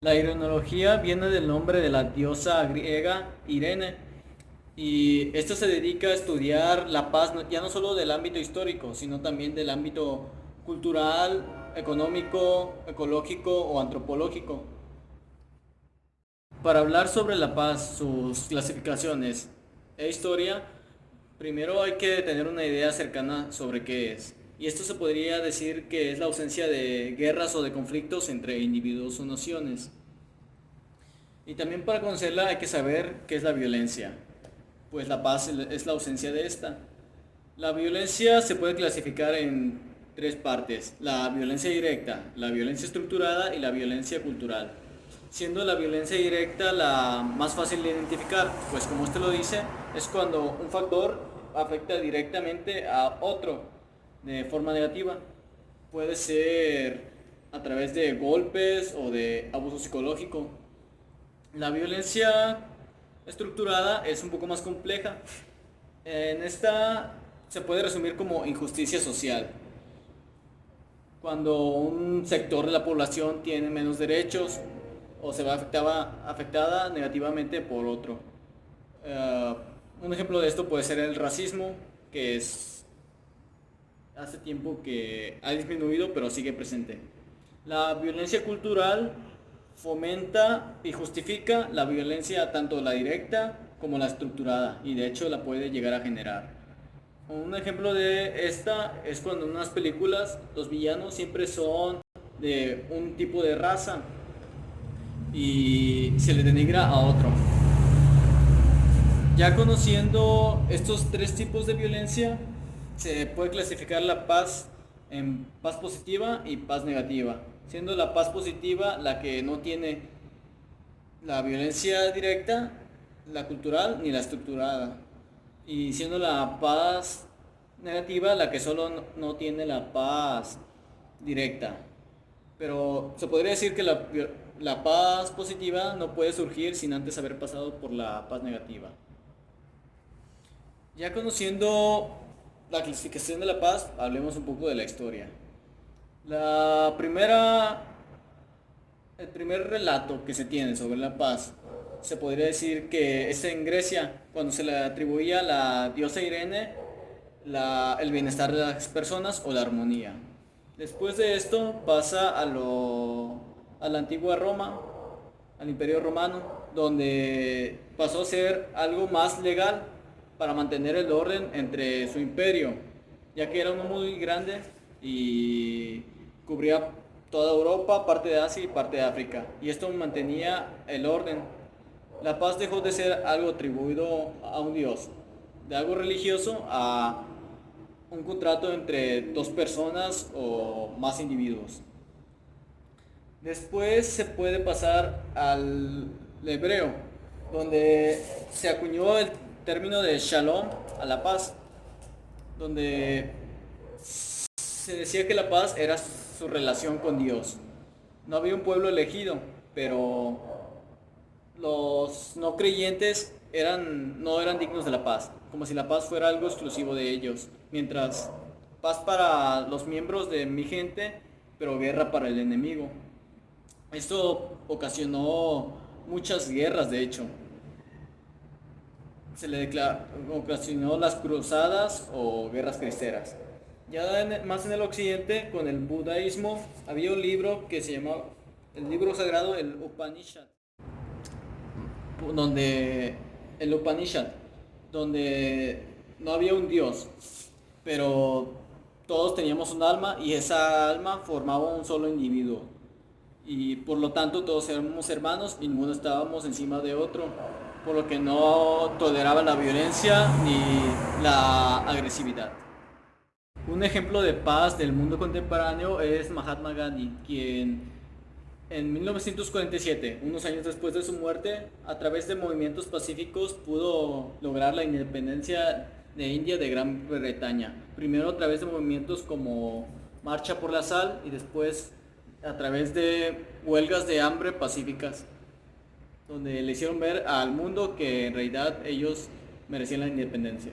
La irinología viene del nombre de la diosa griega Irene y esto se dedica a estudiar la paz ya no solo del ámbito histórico, sino también del ámbito cultural, económico, ecológico o antropológico. Para hablar sobre la paz, sus clasificaciones e historia, primero hay que tener una idea cercana sobre qué es. Y esto se podría decir que es la ausencia de guerras o de conflictos entre individuos o naciones. Y también para conocerla hay que saber qué es la violencia, pues la paz es la ausencia de esta. La violencia se puede clasificar en tres partes: la violencia directa, la violencia estructurada y la violencia cultural. Siendo la violencia directa la más fácil de identificar, pues como usted lo dice, es cuando un factor afecta directamente a otro de forma negativa. Puede ser a través de golpes o de abuso psicológico. La violencia estructurada es un poco más compleja. En esta se puede resumir como injusticia social. Cuando un sector de la población tiene menos derechos o se va afectada negativamente por otro. Eh, un ejemplo de esto puede ser el racismo, que es hace tiempo que ha disminuido pero sigue presente. La violencia cultural fomenta y justifica la violencia, tanto la directa como la estructurada, y de hecho la puede llegar a generar. Un ejemplo de esta es cuando en unas películas los villanos siempre son de un tipo de raza y se le denigra a otro. Ya conociendo estos tres tipos de violencia, se puede clasificar la paz en paz positiva y paz negativa, siendo la paz positiva la que no tiene la violencia directa, la cultural ni la estructurada, y siendo la paz negativa la que solo no tiene la paz directa. Pero se podría decir que la paz positiva no puede surgir sin antes haber pasado por la paz negativa. Ya conociendo la clasificación de la paz, hablemos un poco de la historia. La primera, el primer relato que se tiene sobre la paz se podría decir que es en Grecia, cuando se le atribuía a la diosa Irene el bienestar de las personas o la armonía. Después de esto pasa a la antigua Roma, al Imperio Romano, donde pasó a ser algo más legal para mantener el orden entre su imperio, ya que era uno muy grande y cubría toda Europa, parte de Asia y parte de África, y esto mantenía el orden. La paz dejó de ser algo atribuido a un dios, de algo religioso a un contrato entre dos personas o más individuos. Después se puede pasar al hebreo, donde se acuñó el término de shalom, a la paz, donde se decía que la paz era su relación con Dios. No había un pueblo elegido, pero los no creyentes no eran dignos de la paz, como si la paz fuera algo exclusivo de ellos, mientras paz para los miembros de mi gente, pero guerra para el enemigo. Esto ocasionó muchas guerras, de hecho. Ocasionó las cruzadas o guerras cristeras. Ya más en el occidente, con el budaísmo, había un libro que se llamaba el libro sagrado, el Upanishad, donde el Upanishad, donde no había un dios, pero todos teníamos un alma y esa alma formaba un solo individuo. Y por lo tanto todos éramos hermanos y ninguno estábamos encima de otro, por lo que no toleraba la violencia ni la agresividad. Un ejemplo de paz del mundo contemporáneo es Mahatma Gandhi, quien en 1947, unos años después de su muerte, a través de movimientos pacíficos pudo lograr la independencia de India de Gran Bretaña. Primero a través de movimientos como Marcha por la Sal y después a través de huelgas de hambre pacíficas, donde le hicieron ver al mundo que en realidad ellos merecían la independencia.